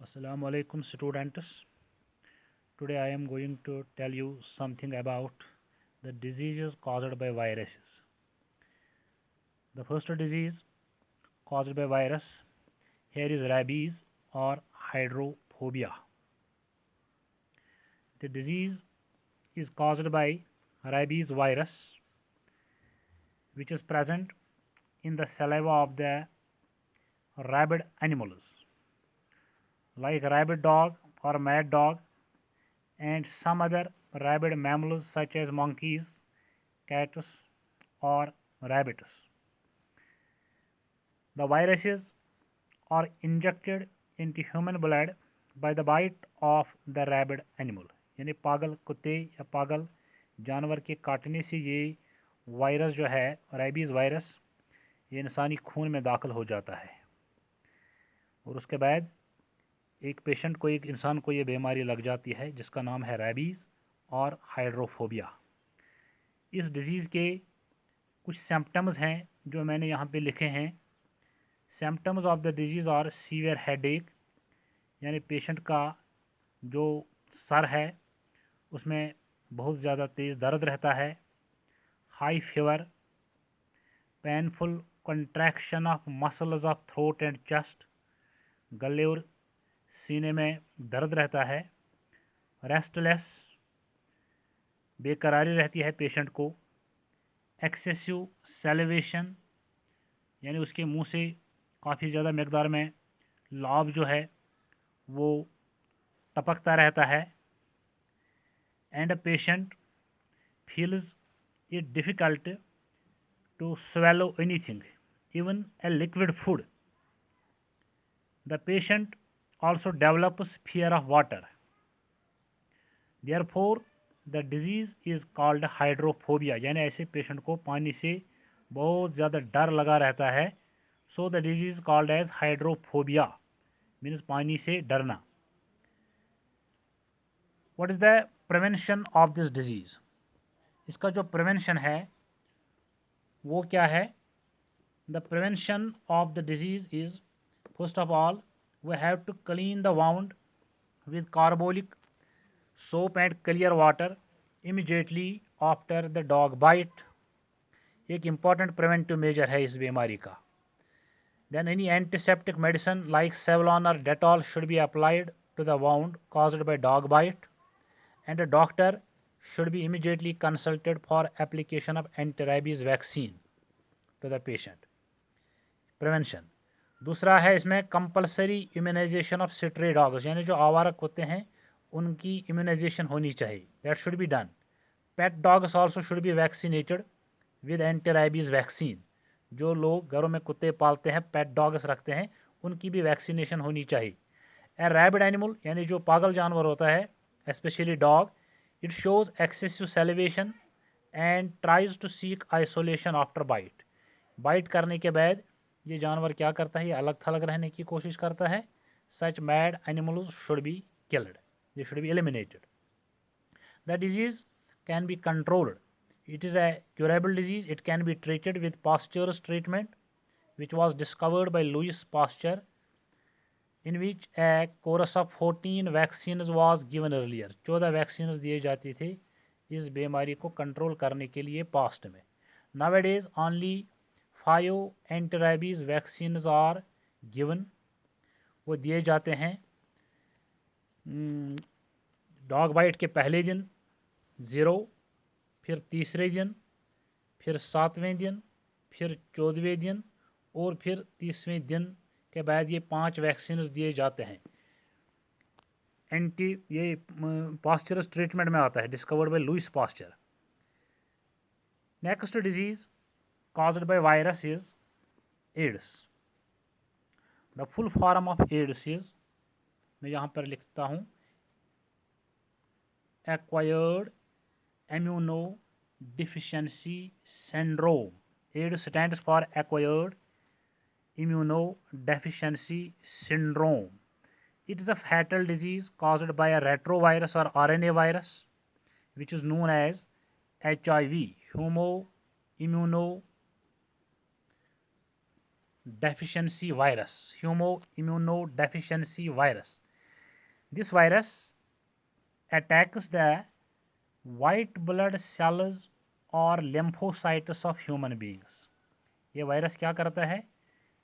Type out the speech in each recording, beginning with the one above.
Assalamu alaikum students. Today I am going to tell you something about the diseases caused by viruses. The first disease caused by virus here is rabies or hydrophobia. The disease is caused by rabies virus which is present in the saliva of the rabid animals like rabid dog or mad dog and some other rabid mammals such as monkeys, cats, or rabbits. The viruses are injected into human blood by the bite of the rabid animal. यानी पागल कुत्ते या पागल जानवर के काटने से ये वायरस जो है रेबीज़ वायरस ये इंसानी खून में दाखिल हो जाता है और उसके बाद एक पेशेंट को एक इंसान को ये बीमारी लग जाती है जिसका नाम है रेबीज़ और हाइड्रोफोबिया। इस डिज़ीज़ के कुछ सिम्पटम्स हैं जो मैंने यहाँ पे लिखे हैं। Symptoms of the disease are severe headache यानी पेशेंट का जो सर है उसमें बहुत ज़्यादा तेज़ दर्द रहता है, high fever, painful contraction of muscles of throat and chest, गले और सीने में दर्द रहता है, रेस्टलेस बेकरारी रहती है पेशेंट को, एक्सेसिव सेलिवेशन यानी उसके मुंह से काफ़ी ज़्यादा मकदार में लाभ जो है वो टपकता रहता है, and a patient feels it difficult to swallow anything, even a liquid food. The patient also develops fear of water. Therefore, the disease is called hydrophobia यानी ऐसे पेशेंट को पानी से बहुत ज़्यादा डर लगा रहता है. So the disease called as hydrophobia means पानी से डरना. What is the prevention of this disease? इसका जो प्रिवेंशन है वो क्या है? The prevention of the disease is, first of all, we have to clean the wound with carbolic soap and clear water immediately after the dog bite. एक important preventive measure है इस बीमारी का. Then any antiseptic medicine like Savlon or Dettol should be applied to the wound caused by dog bite, and a doctor should be immediately consulted for application of anti-rabies vaccine to the patient. Prevention. दूसरा है इसमें compulsory immunisation of stray dogs यानी जो आवारा कुत्ते हैं उनकी immunisation होनी चाहिए. That should be done. Pet dogs also should be vaccinated with anti rabies vaccine. जो लोग घरों में कुत्ते पालते हैं, पेट डॉग्स रखते हैं, उनकी भी वैक्सीनेशन होनी चाहिए. ए रैबिड एनिमल यानी जो पागल जानवर होता है, specially dog, it shows excessive salivation and tries to seek isolation after bite. Bite करने के बाद ये जानवर क्या करता है? ये अलग थलग रहने की कोशिश करता है. Such mad animals should be killed, they should be eliminated. The disease can be controlled. It is a curable disease. It can be treated with Pasteur's treatment, which was discovered by Louis Pasteur, in which a course of 14 vaccines was given earlier. 14 vaccine दिए जाती थे इस बीमारी को control करने के लिए past में. Nowadays only 5 antirabies vaccine are given. वो दिए जाते हैं डॉग बाइट के पहले दिन 0, फिर तीसरे दिन, फिर 7वें दिन, फिर 14वें दिन और फिर 30वें दिन के बाद ये 5 वैक्सीन दिए जाते हैं. एंटी ये पास्चरस ट्रीटमेंट में आता है, discovered by Louis Pasteur. Next disease caused by virus is AIDS. The full form of AIDS is, मैं यहाँ पर लिखता हूँ, acquired immunodeficiency syndrome. AIDS stands for acquired immunodeficiency syndrome. It is a fatal disease caused by a retrovirus or RNA virus, which is known as HIV, immunodeficiency virus. This virus attacks the white blood cells और lymphocytes of human beings. ये virus क्या करता है?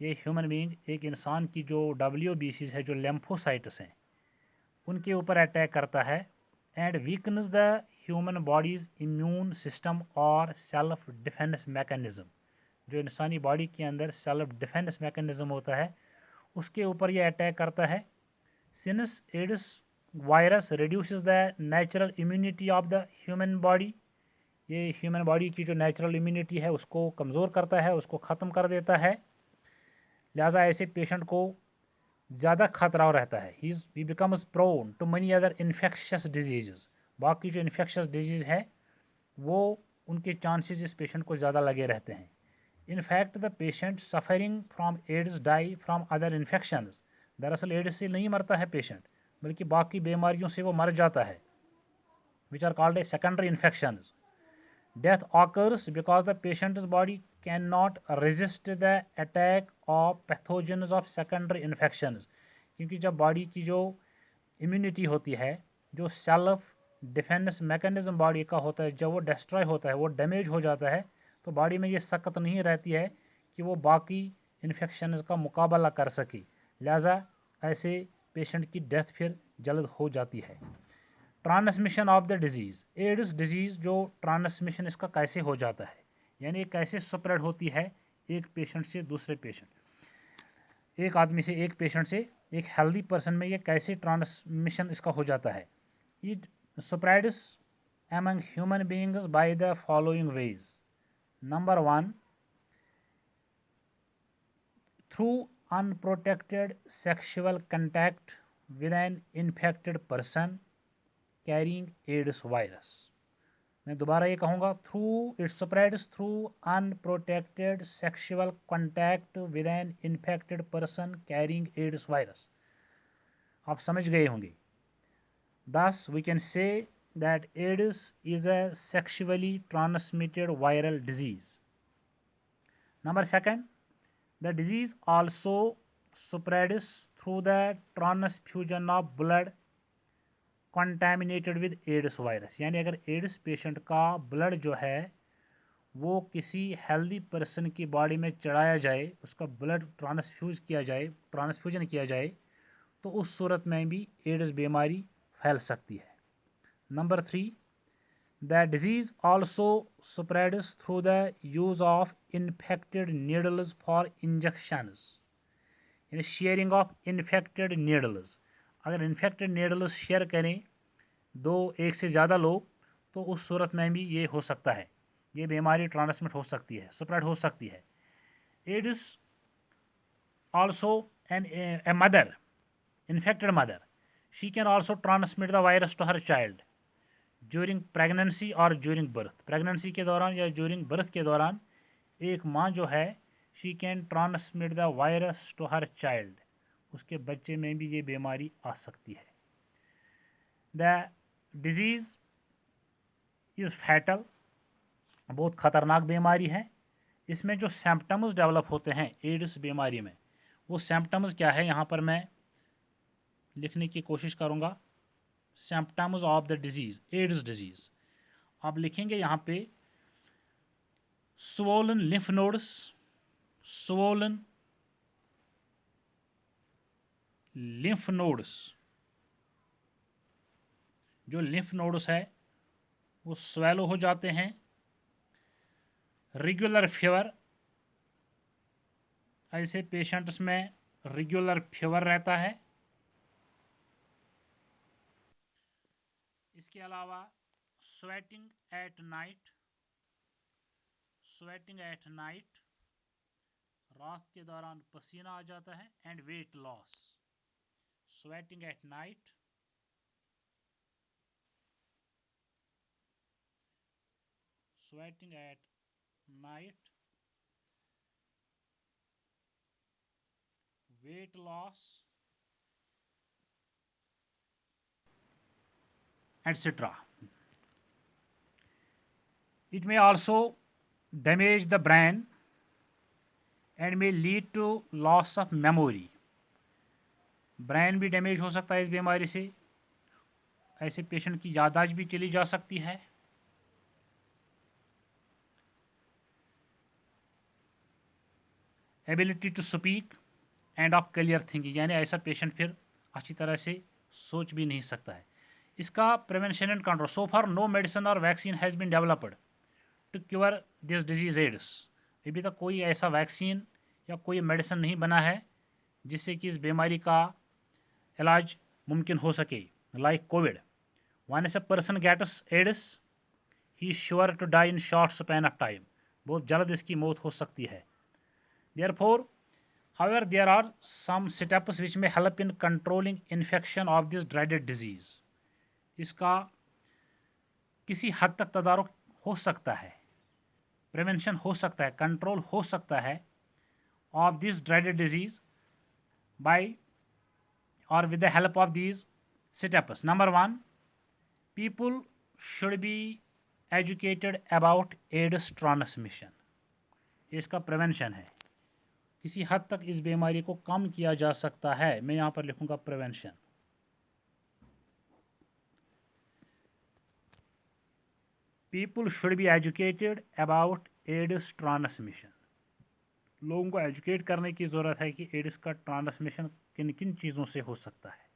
ये human being एक इंसान की जो WBCs है, जो lymphocytes हैं, उनके ऊपर अटैक करता है and weakness the human bodies immune system और सेल्फ डिफेंस मैकेनिज्म. जो इंसानी बॉडी के अंदर सेल्फ डिफेंस मैकेनिज्म होता है, उसके ऊपर ये अटैक करता है. Since AIDS virus reduces the natural immunity of the human body, ये ह्यूमन बॉडी की जो नेचुरल इम्यूनिटी है उसको कमज़ोर करता है, उसको ख़त्म कर देता है. लिहाजा ऐसे पेशेंट को ज़्यादा खतरा रहता है. He becomes prone to many other infectious disease. बाकी जो इन्फेक्शस डिजीज़ है वो उनके चांसेस इस पेशेंट को ज़्यादा लगे रहते हैं. In fact the patient suffering from AIDS die from other infections. दरअसल एड्स से नहीं मरता है पेशेंट, बल्कि बाकी बीमारियों से वो मर जाता है, which are called a secondary infections. Death occurs because the patient's body cannot resist the attack of pathogens of secondary infections. क्योंकि जब बॉडी की जो इम्यूनिटी होती है, जो सेल्फ डिफेंस मैकेनिज्म बॉडी का होता है, जब वो डिस्ट्रॉय होता है, वो डैमेज हो जाता है, तो बॉडी में ये सख्त नहीं रहती है कि वो बाकी इन्फेक्शन का मुकाबला कर सके. लिहाजा ऐसे पेशेंट की डेथ फिर जल्द हो जाती है. Transmission of the disease. AIDS disease जो ट्रांसमिशन इसका कैसे हो जाता है, यानी कैसे स्प्रेड होती है एक पेशेंट से दूसरे पेशेंट, एक आदमी से एक पेशेंट से एक हेल्दी पर्सन में ये कैसे ट्रांसमिशन इसका हो जाता है. It spreads among human beings by the following veg. Number 1, through unprotected sexual contact with an infected person carrying AIDS virus. मैं दोबारा ये कहूँगा, through it spreads through unprotected sexual contact with an infected person carrying AIDS virus. आप समझ गए होंगे. Thus we can say that AIDS is a sexually transmitted viral disease. Number 2, the disease also spreads through the transfusion of blood contaminated with AIDS virus. यानी अगर ads patient का blood जो है वो किसी हेल्दी पर्सन की body में चढ़ाया जाए, उसका ब्लड ट्रांसफ्यूजन किया जाए, तो उस सूरत में भी एड्स बीमारी फैल सकती है. Number 3, the disease also spreads through the use of infected needles for injections. यानी शेयरिंग ऑफ इन्फेक्टेड नीडल्स. अगर इन्फेक्टेड नीडल्स शेयर करें एक से ज़्यादा लोग, तो उस सूरत में भी ये हो सकता है, ये बीमारी ट्रांसमिट हो सकती है, स्प्रेड हो सकती है. AIDS also a mother, infected mother, she can also transmit the virus to her child during pregnancy और ड्यूरिंग बर्थ. प्रेगनेंसी के दौरान या ड्यूरिंग बर्थ के दौरान एक माँ जो है, she can transmit the virus to her child. उसके बच्चे में भी ये बीमारी आ सकती है. The disease is fatal. बहुत ख़तरनाक बीमारी है. इसमें जो सिम्पटम्स डेवलप होते हैं एड्स बीमारी में, वो सिम्पटम्स क्या है, यहाँ पर मैं लिखने की कोशिश करूँगा. Symptoms of the disease, AIDS disease. आप लिखेंगे यहाँ पे swollen lymph nodes, swollen lymph nodes. जो लिम्फ नोड्स है वो स्वेलो हो जाते हैं. रेगुलर फीवर, ऐसे पेशेंट्स में रेगुलर फीवर रहता है. इसके अलावा sweating at night, sweating at night, रात के दौरान पसीना आ जाता है. And weight loss. Sweating at night, sweating at night, weight loss, etc. It may also damage the brain and may lead to loss of memory. Brain भी damage हो सकता है इस बीमारी से। ऐसे पेशेंट की याददाश्त भी चली जा सकती है। Ability to speak and of clear thinking, यानी ऐसा पेशेंट फिर अच्छी तरह से सोच भी नहीं सकता है। इसका prevention and control, so far no medicine और vaccine has been developed to cure this disease AIDS. अभी तक कोई ऐसा वैक्सीन या कोई मेडिसिन नहीं बना है जिससे कि इस बीमारी का इलाज मुमकिन हो सके। Like Covid, once a person gets AIDS he is sure to die in short span of time, बहुत जल्द इसकी मौत हो सकती है। Therefore however there are some steps which may help in controlling infection of this dreaded disease। इसका किसी हद तक तदारुक हो सकता है, प्रिवेंशन हो सकता है, कंट्रोल हो सकता है of this dreaded disease by or with the help of these steps। Number 1, people should be educated about AIDS transmission। इसका प्रिवेंशन है, किसी हद तक इस बीमारी को कम किया जा सकता है। मैं यहाँ पर लिखूँगा prevention. People should be educated about AIDS transmission. लोगों को एजुकेट करने की ज़रूरत है कि एड्स का ट्रांसमिशन किन किन चीज़ों से हो सकता है।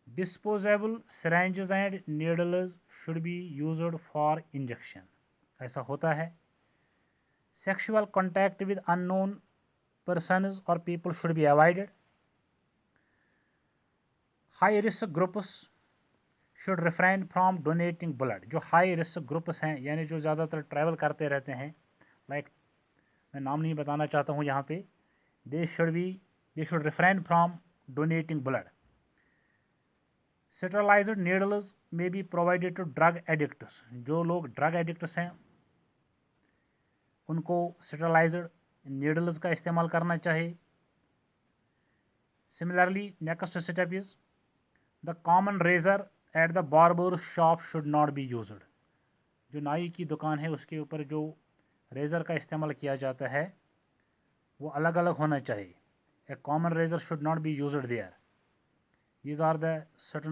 Disposable syringes and needles should be used for injection, ऐसा होता है। Sexual contact with unknown persons or people should be avoided। high risk groups should refrain from donating blood। जो हाई रिस्क ग्रुप्स हैं, यानी जो ज़्यादातर ट्रैवल करते रहते हैं, लाइक मैं नाम नहीं बताना चाहता हूँ यहाँ पे, they should refrain from donating blood. Sterilized needles may be provided to drug addicts. जो लोग ड्रग एडिक्ट्स हैं उनको स्टेरलाइज्ड नीडल्स का इस्तेमाल करना चाहिए। Similarly next step is the common razor at the barber shop should not be used. जो नाई की दुकान है उसके ऊपर जो रेज़र का इस्तेमाल किया जाता है वो अलग अलग होना चाहिए। A common razor should not be used there. These are the certain